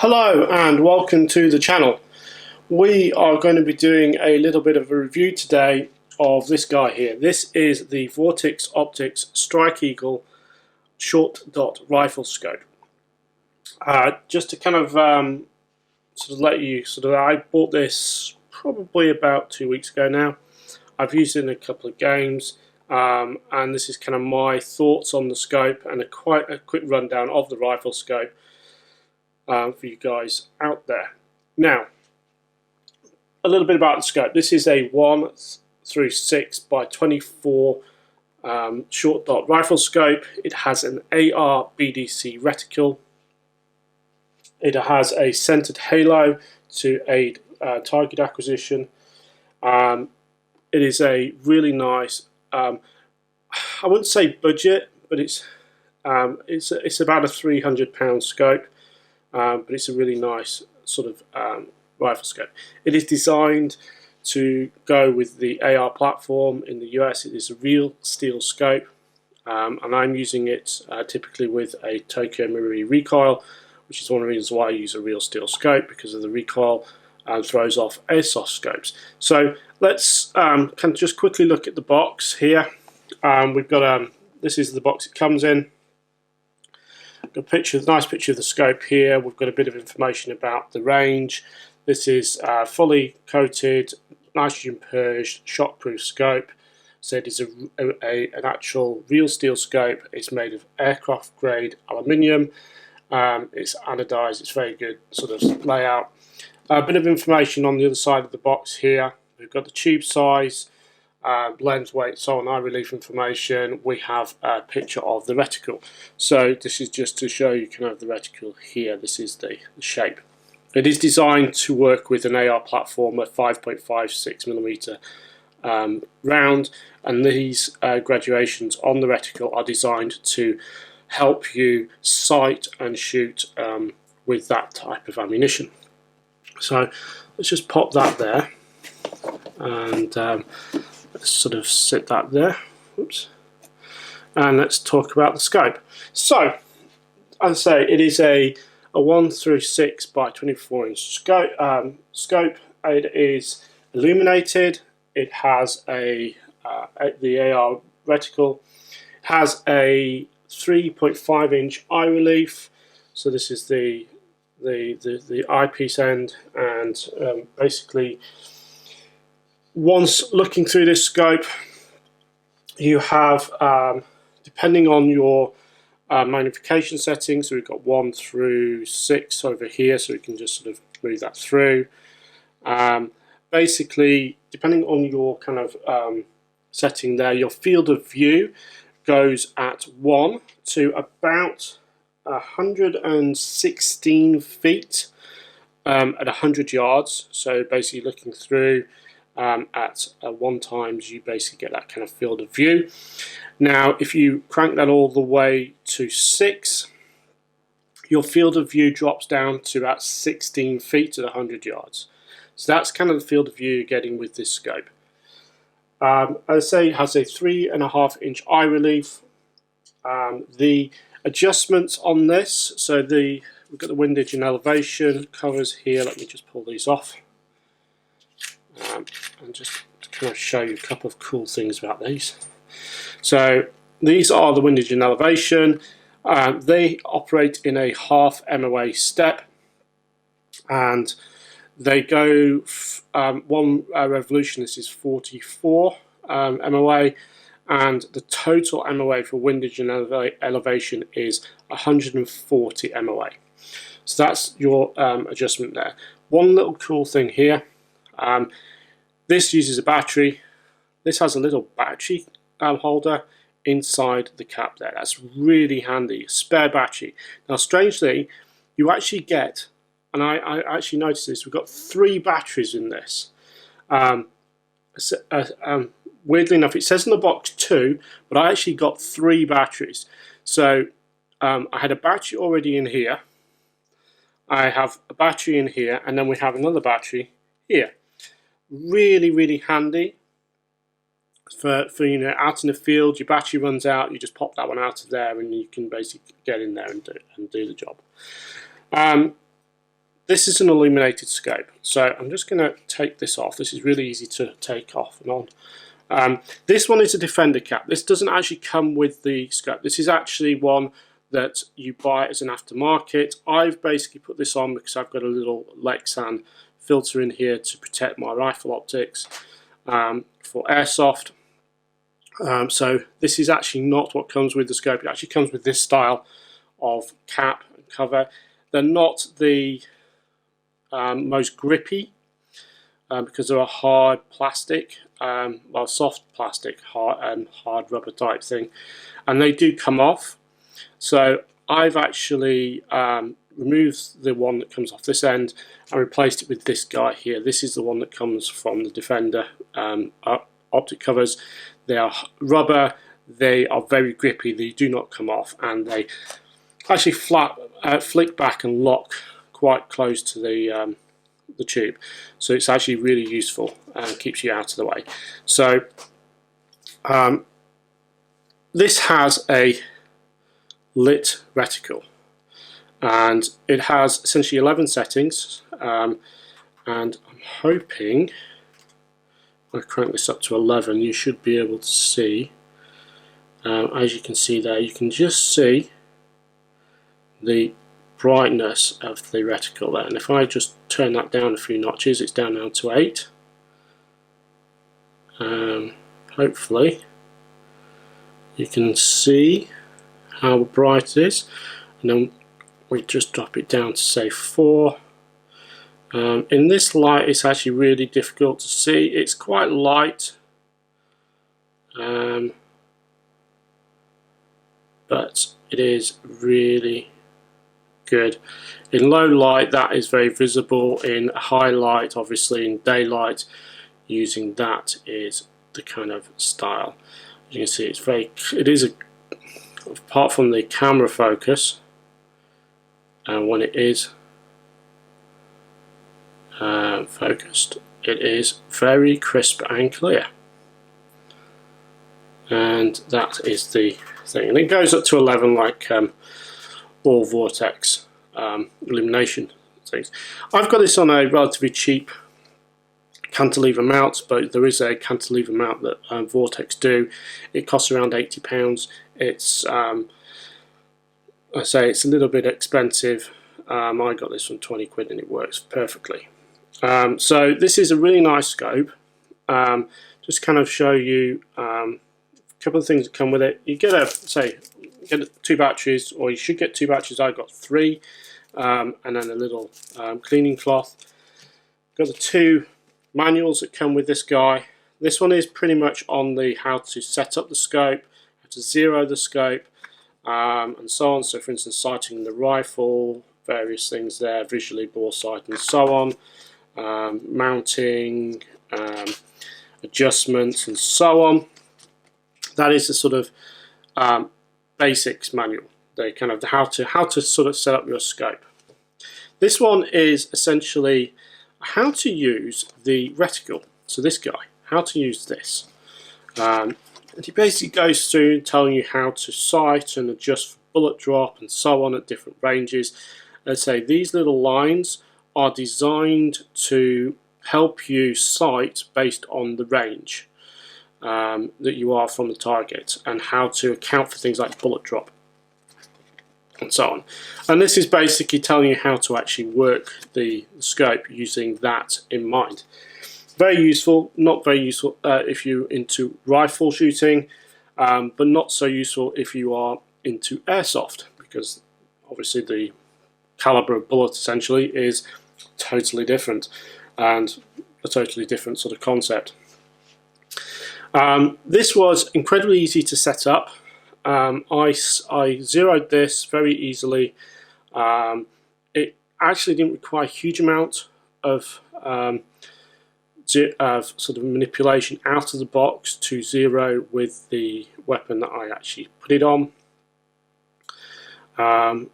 Hello and welcome to the channel. We are going to be doing a little bit of a review today of this guy here. This is the Vortex Optics Strike Eagle short dot rifle scope. Just to kind of let you I bought this probably about 2 weeks ago now. I've used it in a couple of games, and this is kind of my thoughts on the scope and quite a quick rundown of the rifle scope for you guys out there. Now, a little bit about the scope. This is a 1/6 by 24 short dot rifle scope. It has an AR-BDC reticle. It has a centered halo to aid target acquisition. It is a really nice, I wouldn't say budget, but it's about a £300 scope. But it's a really nice sort of rifle scope. It is designed to go with the AR platform in the US. It is a real steel scope, and I'm using it typically with a Tokyo Marui recoil, which is one of the reasons why I use a real steel scope, because of the recoil throws off Airsoft scopes. So let's kind of just quickly look at the box here. We've got this is the box it comes in. A nice picture of the scope here. We've got a bit of information about the range. This is fully coated, nitrogen purged, shockproof scope. So it is an actual real steel scope. It's made of aircraft grade aluminium. It's anodized. It's very good sort of layout. A bit of information on the other side of the box here. We've got the tube size, lens weight, so on, eye relief information. We have a picture of the reticle. So this is just to show you kind of the reticle here. This is the shape. It is designed to work with an AR platform, a 5.56mm round, and these graduations on the reticle are designed to help you sight and shoot with that type of ammunition. So let's just pop that there, and let's sort of sit that there. Oops. And let's talk about the scope. So, as I say, it is a 1/6 by 24 inch scope. It is illuminated. It has the AR reticle. Has a 3.5 inch eye relief. So this is the eyepiece end, and basically, once looking through this scope, you have, depending on your magnification settings, so we've got 1 through 6 over here, so we can just sort of move that through. Basically, depending on your kind of setting there, your field of view goes at 1 to about 116 feet at 100 yards. So basically looking through at 1 times, you basically get that kind of field of view. Now if you crank that all the way to 6, your field of view drops down to about 16 feet at 100 yards. So that's kind of the field of view you're getting with this scope. As I say, it has a 3.5 inch eye relief. The adjustments on this, so we've got the windage and elevation covers here. Let me just pull these off. And just to kind of show you a couple of cool things about these. So these are the windage and elevation. They operate in a half MOA step, and they go one revolution. This is 44 MOA, and the total MOA for windage and elevation is 140 MOA. So that's your adjustment there. One little cool thing here. This uses a battery. This has a little battery holder inside the cap there. That's really handy. Spare battery. Now, strangely, you actually get, and I actually noticed this, we've got 3 batteries in this. Weirdly enough, it says in the box 2, but I actually got 3 batteries. So I had a battery already in here. I have a battery in here, and then we have another battery here. Really, really handy for out in the field. Your battery runs out, you just pop that one out of there, and you can basically get in there and do the job. this is an illuminated scope, so I'm just going to take this off. This is really easy to take off and on. This one is a Defender cap. This doesn't actually come with the scope. This is actually one that you buy as an aftermarket. I've basically put this on because I've got a little Lexan filter in here to protect my rifle optics for Airsoft. So this is actually not what comes with the scope. It actually comes with this style of cap and cover. They're not the most grippy because they're a hard plastic, well, soft plastic, hard rubber type thing, and they do come off. So I've actually removed the one that comes off this end and replaced it with this guy here. This is the one that comes from the Defender optic covers. They are rubber, they are very grippy, they do not come off, and they actually flick back and lock quite close to the tube. So it's actually really useful and keeps you out of the way. So this has a lit reticle, and it has essentially 11 settings, and I'm hoping if I crank this up to 11 you should be able to see, as you can see there, you can just see the brightness of the reticle there, and if I just turn that down a few notches, it's down now to 8. Hopefully you can see how bright it is, and then we just drop it down to say 4. In this light it's actually really difficult to see. It's quite light, but it is really good. In low light that is very visible. In high light, obviously in daylight, using that is the kind of style. You can see it is apart from the camera focus, and when it is focused, it is very crisp and clear, and that is the thing. And it goes up to 11 like all Vortex illumination things. I've got this on a relatively cheap cantilever mount, but there is a cantilever mount that Vortex do. It costs around £80. It's I say it's a little bit expensive. I got this from 20 quid and it works perfectly. So this is a really nice scope. Just kind of show you a couple of things that come with it. You get get 2 batteries, or you should get 2 batteries. I got 3, and then a little cleaning cloth. Got the 2 manuals that come with this guy. This one is pretty much on the how to set up the scope, how to zero the scope, and so on. So for instance, sighting the rifle, various things there, visually, bore sight and so on, mounting, adjustments and so on. That is the sort of basics manual, the kind of how to sort of set up your scope. This one is essentially how to use the reticle. So this guy, how to use this. And he basically goes through telling you how to sight and adjust for bullet drop and so on at different ranges. Let's say these little lines are designed to help you sight based on the range that you are from the target, and how to account for things like bullet drop and so on. And this is basically telling you how to actually work the scope using that in mind. Very useful, not very useful if you're into rifle shooting, but not so useful if you are into airsoft, because obviously the caliber of bullet essentially is totally different, and a totally different sort of concept. This was incredibly easy to set up. I zeroed this very easily. It actually didn't require a huge amount of sort of manipulation out of the box to zero with the weapon that I actually put it on. I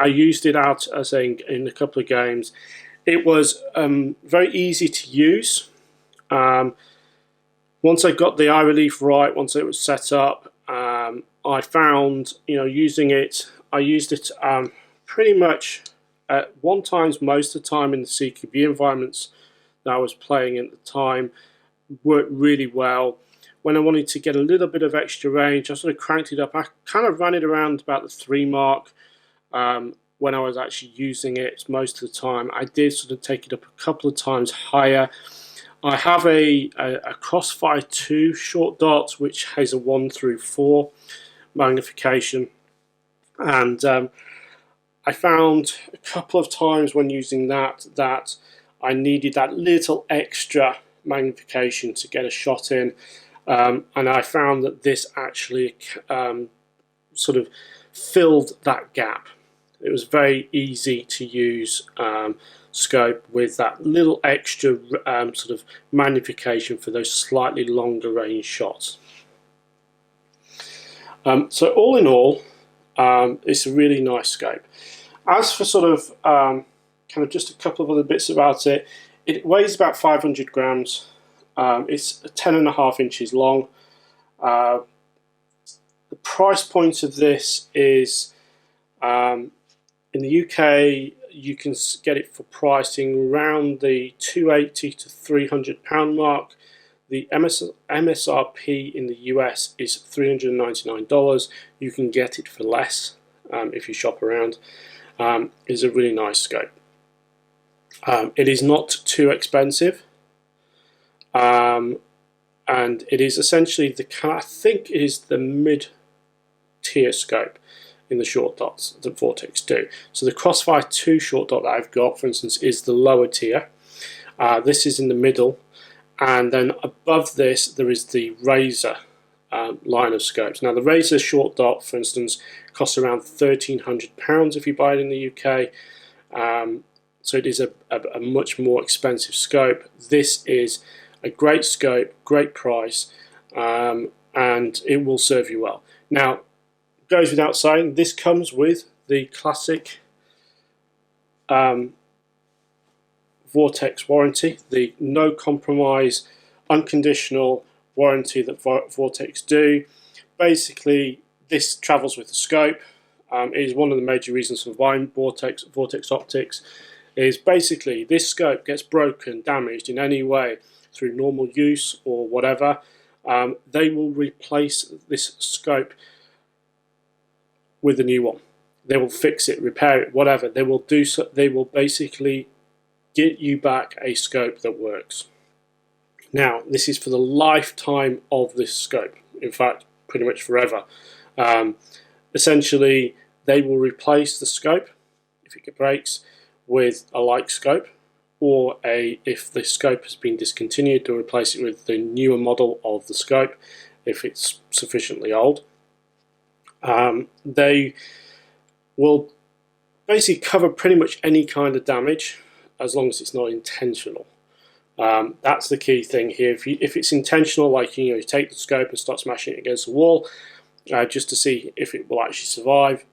used it out as in a couple of games. It was very easy to use. Once I got the eye relief right, once it was set up, I found, using it, I used it pretty much at one times, most of the time in the CQB environments that I was playing at the time, worked really well. When I wanted to get a little bit of extra range, I sort of cranked it up. I kind of ran it around about the 3 mark when I was actually using it most of the time. I did sort of take it up a couple of times higher. I have a Crossfire 2 short dot, which has a 1/4 magnification, and I found a couple of times when using that I needed that little extra magnification to get a shot in, and I found that this actually sort of filled that gap. It was very easy to use scope with that little extra sort of magnification for those slightly longer range shots. So all in all, it's a really nice scope. As for sort of kind of just a couple of other bits about it, it weighs about 500 grams. It's 10.5 inches long. The price point of this is, in the UK, you can get it for pricing around the £280 to £300 mark. The MSRP in the US is $399. You can get it for less if you shop around. It's a really nice scope. It is not too expensive, and it is essentially I think it is the mid-tier scope in the short dots that Vortex do. So the Crossfire 2 short dot that I've got, for instance, is the lower tier. This is in the middle, and then above this there is the Razor line of scopes. Now the Razor short dot, for instance, costs around £1,300 if you buy it in the UK. So it is a much more expensive scope. This is a great scope, great price, and it will serve you well. Now, goes without saying, this comes with the classic Vortex warranty, the no compromise, unconditional warranty that Vortex do. Basically, this travels with the scope. It is one of the major reasons for buying Vortex optics. Is basically this scope gets broken, damaged in any way through normal use or whatever, they will replace this scope with a new one. They will fix it, repair it, whatever. They will do so. They will basically get you back a scope that works. Now, this is for the lifetime of this scope. In fact, pretty much forever. Essentially, they will replace the scope if it breaks with a like scope, or if the scope has been discontinued, to replace it with the newer model of the scope if it's sufficiently old. They will basically cover pretty much any kind of damage as long as it's not intentional. That's the key thing here. If it's intentional, like you take the scope and start smashing it against the wall just to see if it will actually survive,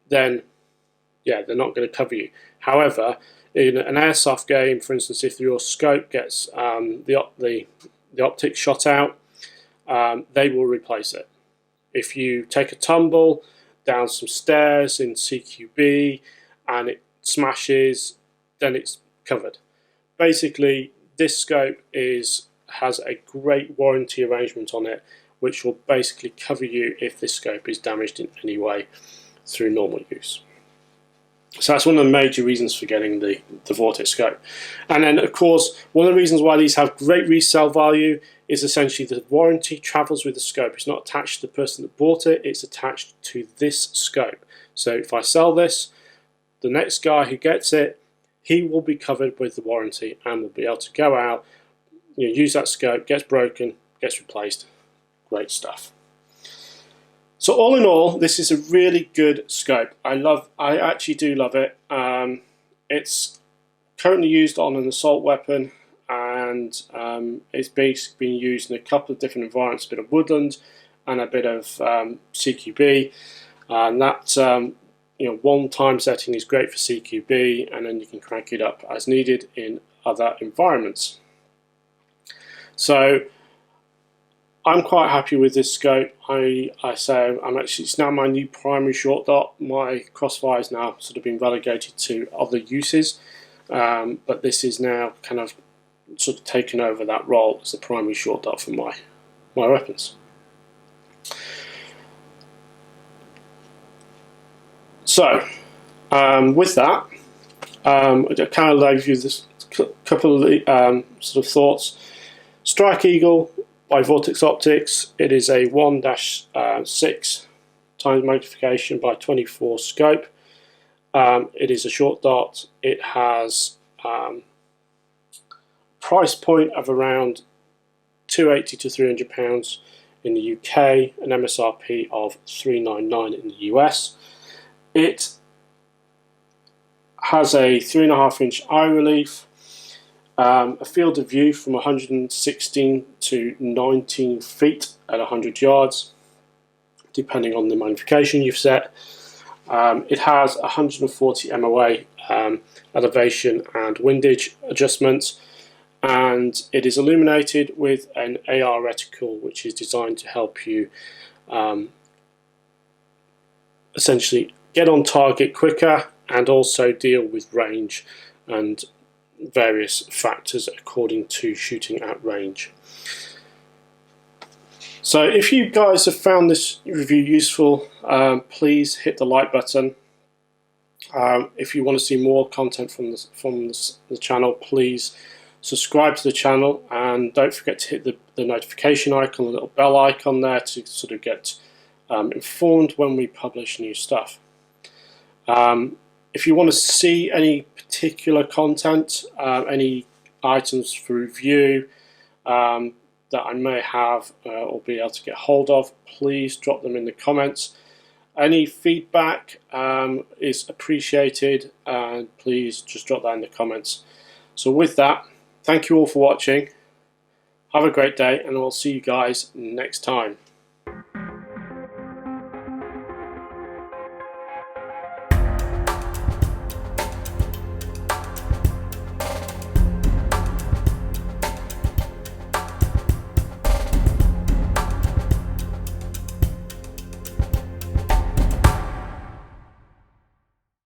then yeah, they're not going to cover you. However, in an airsoft game, for instance, if your scope gets the optics shot out, they will replace it. If you take a tumble down some stairs in CQB and it smashes, then it's covered. Basically, this scope has a great warranty arrangement on it, which will basically cover you if this scope is damaged in any way through normal use. So that's one of the major reasons for getting the Vortex scope. And then, of course, one of the reasons why these have great resale value is essentially the warranty travels with the scope. It's not attached to the person that bought it, it's attached to this scope. So if I sell this, the next guy who gets it, he will be covered with the warranty and will be able to go out, use that scope, gets broken, gets replaced. Great stuff. So all in all, this is a really good scope. I actually do love it. It's currently used on an assault weapon, and it's basically being used in a couple of different environments, a bit of woodland and a bit of CQB. And that one time setting is great for CQB, and then you can crank it up as needed in other environments. So I'm quite happy with this scope. I say it's now my new primary short dot. My crossfire has now sort of been relegated to other uses, but this is now kind of sort of taken over that role as the primary short dot for my weapons. So with that, I kind of gave you this couple of sort of thoughts. Strike Eagle by Vortex Optics. It is a 1-6 times magnification by 24 scope. It is a short dot. It has price point of around £280 to £300 in the UK, an MSRP of $399 in the US. It has a 3.5-inch eye relief, a field of view from 116 to 19 feet at 100 yards, depending on the magnification you've set. It has 140 MOA elevation and windage adjustments, and it is illuminated with an AR reticle, which is designed to help you essentially get on target quicker and also deal with range and various factors according to shooting at range. So if you guys have found this review useful, please hit the like button. If you want to see more content from the channel, please subscribe to the channel, and don't forget to hit the notification icon, the little bell icon there, to sort of get informed when we publish new stuff. If you want to see any particular content, any items for review that I may have or be able to get hold of, please drop them in the comments. Any feedback is appreciated, and please just drop that in the comments. So with that, thank you all for watching. Have a great day, and I'll see you guys next time.